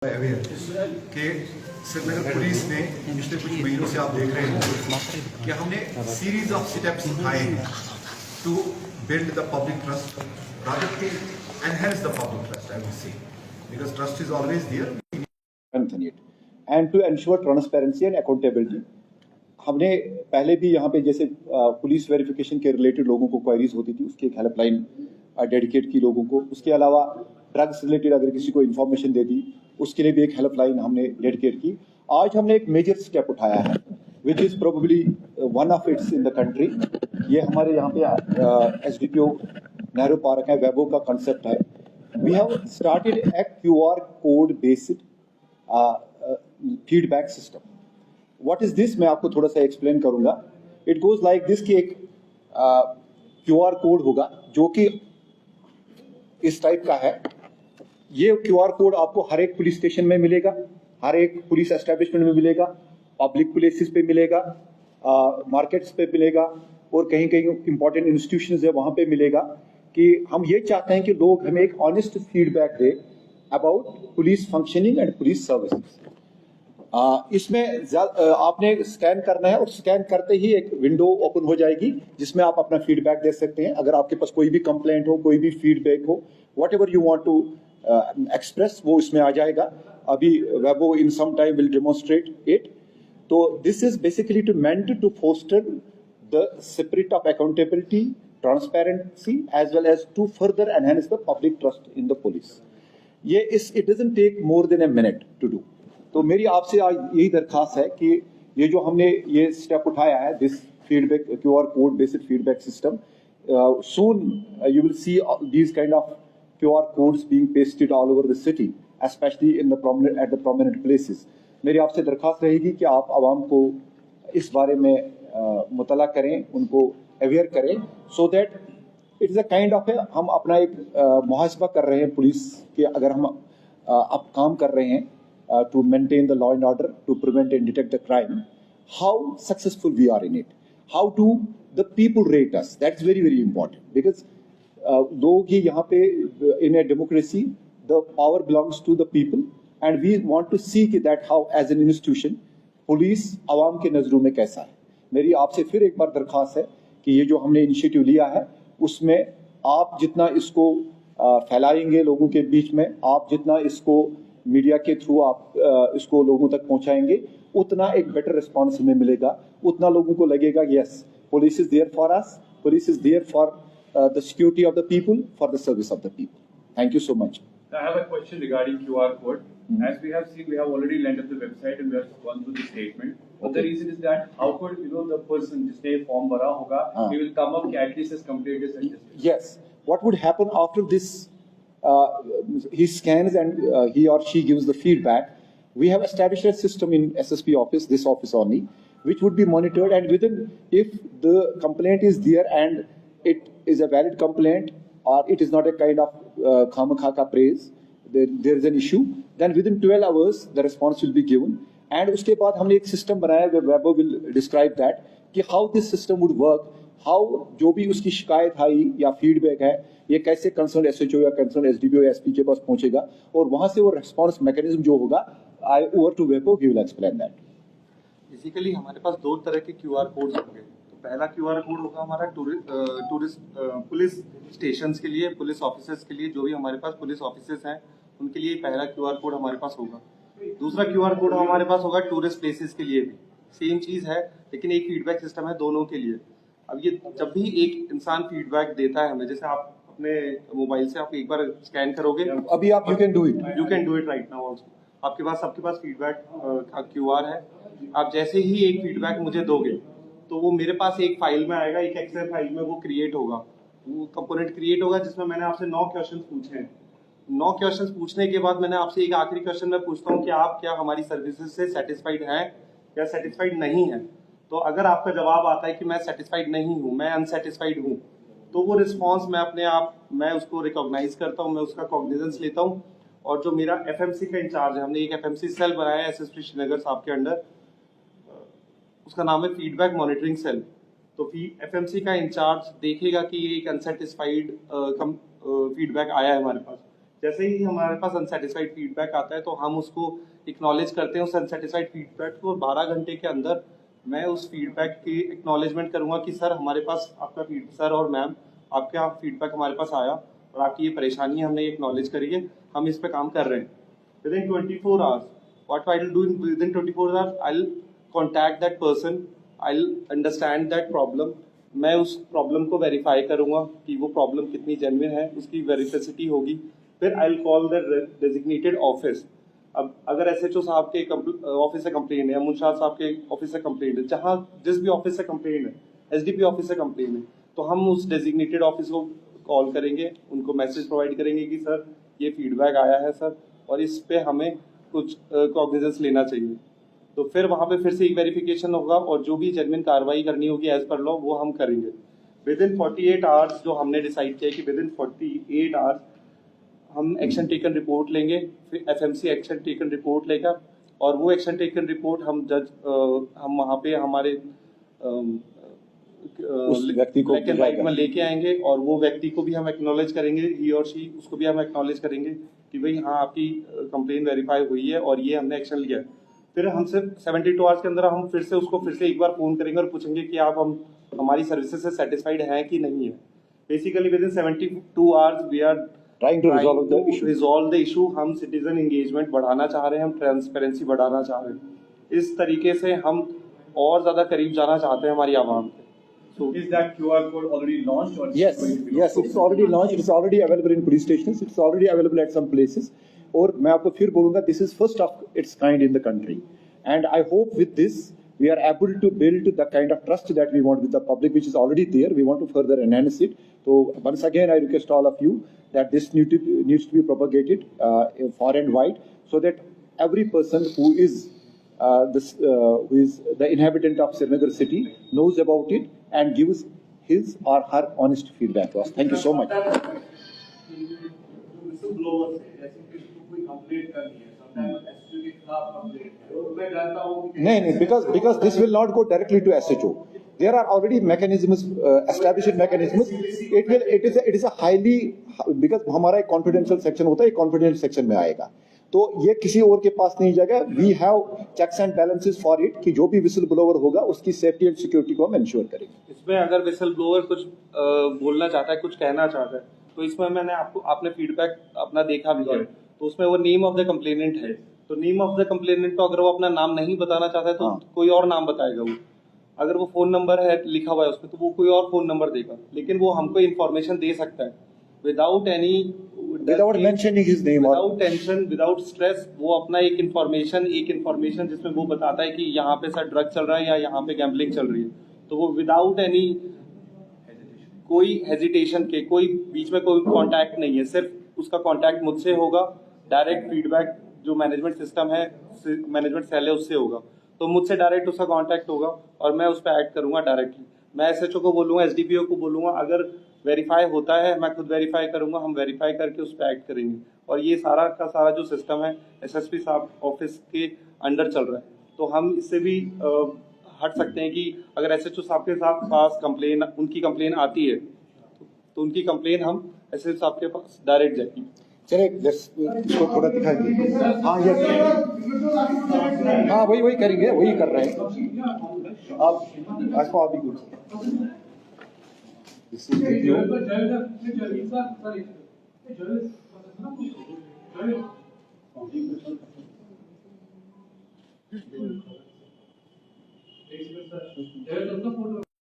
Aware कि Srinagar police ने पिछले कुछ महीनों से आप देख रहे हैं कि हमने सीरीज ऑफ स्टेप्स उठाए हैं to build the public trust, rather to enhance the public trust, I would say, because trust is always there, strengthen it and to ensure transparency and accountability. हमने पहले भी यहाँ पे जैसे पुलिस वेरिफिकेशन के related लोगों को क्वायरीज होती थी, उसकी एक हेल्पलाइन डेडिकेट की लोगों को। उसके अलावा ड्रग्स रिलेटेड अगर किसी को इन्फॉर्मेशन दे दी, उसके लिए भी एक हेल्पलाइन हमने डेडिकेट की। आज हमने एक मेजर स्टेप उठाया है which is probably one of its in the country. ये हमारे यहाँ पे SDPO नेहरू पार्क है, वेबो का कंसेप्ट है। We have started a QR code based feedback system. What is this, मैं आपको थोड़ा सा एक्सप्लेन करूंगा। इट गोज लाइक दिस कि एक QR कोड होगा जो कि इस टाइप का है। ये QR कोड आपको हर एक पुलिस स्टेशन में मिलेगा, हर एक पुलिस एस्टेब्लिशमेंट में मिलेगा, पब्लिक प्लेसेस पे मिलेगा, मार्केट्स पे मिलेगा, और कहीं कहीं इंपॉर्टेंट इंस्टीट्यूशंस है वहां पे मिलेगा। कि हम ये चाहते हैं कि लोग हमें एक honest feedback they about police functioning and police services. इसमें आपने स्कैन करना है और स्कैन करते ही एक विंडो ओपन हो जाएगी जिसमें आप अपना फीडबैक दे सकते हैं। अगर आपके पास कोई भी कंप्लेंट हो, कोई भी फीडबैक हो, whatever you want to express, वो इसमें आ जाएगा। अभी we'll in some time will demonstrate it. तो this is basically to meant to foster the spirit of accountability, transparency, as well as to further enhance the public trust in the police. ये it doesn't take more than a minute to do. तो मेरी आपसे आज यही दरखास्त है कि ये जो हमने ये स्टेप उठाया है, this feedback QR code based feedback system, soon you will see these kind of QR codes being pasted all over the city, especially in the prominent places. मेरी आपसे दरखास्त रहेगी कि आप आवाम को इस बारे में मुतला करें, उनको अवेयर करें, so that it is a kind of हम अपना एक मुहासबा कर रहे हैं पुलिस के। अगर हम अब काम कर रहे हैं to maintain the law and order, to prevent and detect the crime, how successful we are in it, how do the people rate us, that's very very important. Because लोग ही यहाँ पे in a democracy the power belongs to the people and we want to see कि that how as an institution police आवाम के नज़रों में कैसा है। मेरी आपसे फिर एक बार दरख्वास्त है कि ये जो हमने इनिशिएटिव लिया है उसमें आप जितना इसको फैलाएंगे लोगों के बीच में, आप जितना इसको मीडिया के थ्रू आप इसको लोगों तक पहुंचाएंगे, उतना एक बेटर रिस्पॉन्स हमें मिलेगा। उतना लोगों को लगेगा yes, police is there for us, police is there for the security of the people, for the service of the people. Thank you so much. I have a question regarding QR code. As we have seen, we have already landed up the website and we have gone through the statement. But the reason is that how could the person जिसने form भरा होगा, he will come up कि at least has completed his registration. Yes. What would happen after this? He scans and he or she gives the feedback. We have established a system in SSP office, this office only, which would be monitored, and within, if the complaint is there and it is a valid complaint or it is not a kind of khamakha ka praise, there is an issue, then within 12 hours the response will be given. And उसके बाद हमने एक system बनाया, Weibo will describe that कि how this system would work, how जो भी उसकी शिकायत आई या फीडबैक है ये कैसे कंसर्न SHO या कंसर्न SDPO या SP के पास पहुंचेगा, और वहां से वो रिस्पॉन्स मैकेनिज्म जो होगा, आई ओवर टू वेबो, he will explain that. Basically हमारे पास दो तरह के QR कोड्स होंगे। तो पहला QR कोड होगा हमारा टूरिस्ट पुलिस स्टेशंस के लिए, पुलिस ऑफिसर्स के लिए, जो भी हमारे पास पुलिस ऑफिसर्स हैं उनके लिए पहला QR कोड हमारे पास होगा। दूसरा QR कोड हमारे पास होगा टूरिस्ट प्लेसेस के लिए भी, सेम चीज है लेकिन एक फीडबैक सिस्टम है दोनों के लिए। अब ये जब भी एक इंसान फीडबैक देता है हमें, जैसे आप अपने मोबाइल से आप एक बार स्कैन करोगे, अभी आप you can do it right now also, आपके पास सबके पास फीडबैक का QR है। आप जैसे ही एक फीडबैक मुझे दोगे तो वो मेरे पास एक फाइल में आएगा, एक एक्सेल फाइल में वो क्रिएट होगा, वो कंपोनेंट क्रिएट होगा जिसमें मैंने आपसे 9 क्वेश्चन पूछे हैं। 9 क्वेश्चन पूछने के बाद मैंने आपसे एक आखिरी क्वेश्चन में पूछता हूँ कि आप क्या हमारी सर्विसेज से सेटिस्फाइड हैं या सेटिस्फाइड नहीं है। तो अगर आपका जवाब आता है कि मैं सेटिस्फाइड नहीं हूँ, मैं अनसेटिस्फाइड हूँ, तो वो रिस्पॉन्स मैं उसको रिकॉग्नाइज करता हूँ, मैं उसका कॉग्निजेंस लेता हूँ। और जो मेरा FMC का इंचार्ज है, हमने एक FMC सेल बनाया है SSP श्रीनगर साहब के अंडर, उसका नाम है फीडबैक मॉनिटरिंग सेल। तो FMC का इंचार्ज देखेगा कि ये एक अनसेटिस्फाइड फीडबैक आया है हमारे पास, जैसे ही हमारे पास अनसेटिस्फाइड फीडबैक आता है तो हम उसको एक्नॉलेज करते हैं उस अनसेटिस्फाइड फीडबैक को, 12 घंटे के अंदर मैं उस फीडबैक की एक्नॉलेजमेंट करूंगा कि सर हमारे पास आपका सर और मैम आपका फीडबैक हमारे पास आया और आपकी ये परेशानी है, हमने ये एक्नॉलेज करी है, हम इस पे काम कर रहे हैं। Within 24 hours, what I will do within 24 hours, I'll contact that person, I'll understand that problem. मैं उस प्रॉब्लम को वेरीफाई करूंगा कि वो प्रॉब्लम कितनी जेन्युइन है, उसकी वेरिफिसिटी होगी। फिर I will call the designated office. अब अगर एसएचओ साहब के ऑफिस से कंप्लेन है, मुंशाद साहब के ऑफिस से कंप्लेन है, जहाँ जिस भी ऑफिस से कंप्लेन है, एसडीपी ऑफिस से कंप्लेन है, तो हम उस डेजिग्नेटेड ऑफिस को कॉल करेंगे, उनको मैसेज प्रोवाइड करेंगे कि सर ये फीडबैक आया है सर, और इस पे हमें कुछ कॉग्निजेंस लेना चाहिए। तो फिर वहाँ पे फिर से एक वेरिफिकेशन होगा और जो भी जेन्युइन कार्रवाई करनी होगी एज पर लॉ वो हम करेंगे। विद इन 48 आवर्स जो हमने डिसाइड किया कि विद इन 48 आवर्स हम एक्शन टेकन रिपोर्ट लेंगे, फिर एफएमसी एक्शन टेकन रिपोर्ट लेगा और वो एक्शन टेकन रिपोर्ट हम हम वहाँ पे हमारे उस व्यक्ति को ब्लैक एंड व्हाइट में लेके आएंगे और वो व्यक्ति को भी हम एक्नॉलेज करेंगे, ही और शी, उसको भी हम एक्नॉलेज करेंगे कि भाई हाँ आपकी कंप्लेन वेरीफाई हुई है और ये हमने एक्शन लिया है। फिर हमसे 72 आवर्स के अंदर हम फिर से एक बार फोन करेंगे और पूछेंगे कि आप हमारी सर्विसेज से सेटिस्फाइड हैं कि नहीं है। Basically within 72 hours we are trying to resolve the issue. हम सिटीजन एंगेजमेंट बढ़ाना चाह रहे हैं, हम ट्रांसपेरेंसी बढ़ाना चाह रहे हैं। इस तरीके से हम और ज्यादा करीब जाना चाहते हैं हमारी आवाम के। So is that QR code already launched or Yes, going to be yes, it's already launched. It's already available in police stations. It's already available at some places. और मैं आपको फिर बोलूँगा, this is first of its kind in the country, and I hope with this we are able to build the kind of trust that we want with the public, which is already there. We want to further enhance it. So once again, I request all of you that this needs to be propagated far and wide, so that every person who is the inhabitant of Srinagar city knows about it and gives his or her honest feedback to us. Thank you so much. नहीं, because this will not go directly to SHO. There are already mechanisms, established mechanisms. It is a highly, because हमारा एक confidential section होता है, एक confidential section में आएगा, तो ये किसी और के पास नहीं जाएगा। We have checks and balances for it कि जो भी विसल ब्लोअर होगा उसकी सेफ्टी एंड सिक्योरिटी को हम इंश्योर करेंगे। इसमें अगर विसल ब्लोअर कुछ बोलना चाहता है, कुछ कहना चाहता है, तो इसमें मैंने आपने फीडबैक अपना देखा भी है, तो उसमें वो नेम ऑफ द कंप्लेनेंट है, तो नेम ऑफ द कंप्लेनेंट को अगर वो अपना नाम नहीं बताना चाहता है तो कोई और नाम बताएगा वो। अगर वो फोन नंबर है लिखा हुआ है उसमें तो वो कोई और फोन नंबर देगा, लेकिन वो हमको इन्फॉर्मेशन दे सकता है without mentioning his name, without tension, without stress. वो अपना एक इन्फॉर्मेशन जिसमें वो बताता है कि यहाँ पे सर ड्रग चल रहा है या यहाँ पे गैम्बलिंग चल रही है, तो वो विदाउट एनी कोई हेजिटेशन के, कोई बीच में कोई कांटेक्ट नहीं है, सिर्फ उसका कांटेक्ट मुझसे होगा। डायरेक्ट फीडबैक जो मैनेजमेंट सिस्टम है, मैनेजमेंट सेल है, उससे होगा, तो मुझसे डायरेक्ट उसका कांटेक्ट होगा और मैं उस पर एक्ट करूंगा डायरेक्टली। मैं एसएचओ को बोलूंगा, एसडीपीओ को बोलूंगा, अगर वेरीफाई होता है मैं खुद वेरीफाई करूंगा, हम वेरीफाई करके उस पर एक्ट करेंगे। और ये सारा का सारा जो सिस्टम है एसएसपी साहब ऑफिस के अंडर चल रहा है, तो हम इससे भी हट सकते हैं कि अगर एसएचओ साहब के पास कंप्लेन, उनकी कंप्लेन आती है तो उनकी कंप्लेन हम एसएचओ साहब के पास डायरेक्ट जाएगी। चले इसको थोड़ा दिखाएंगे। हाँ ये, हाँ वही करेंगे, वही कर रहे हैं आप। आज को आप ही This is the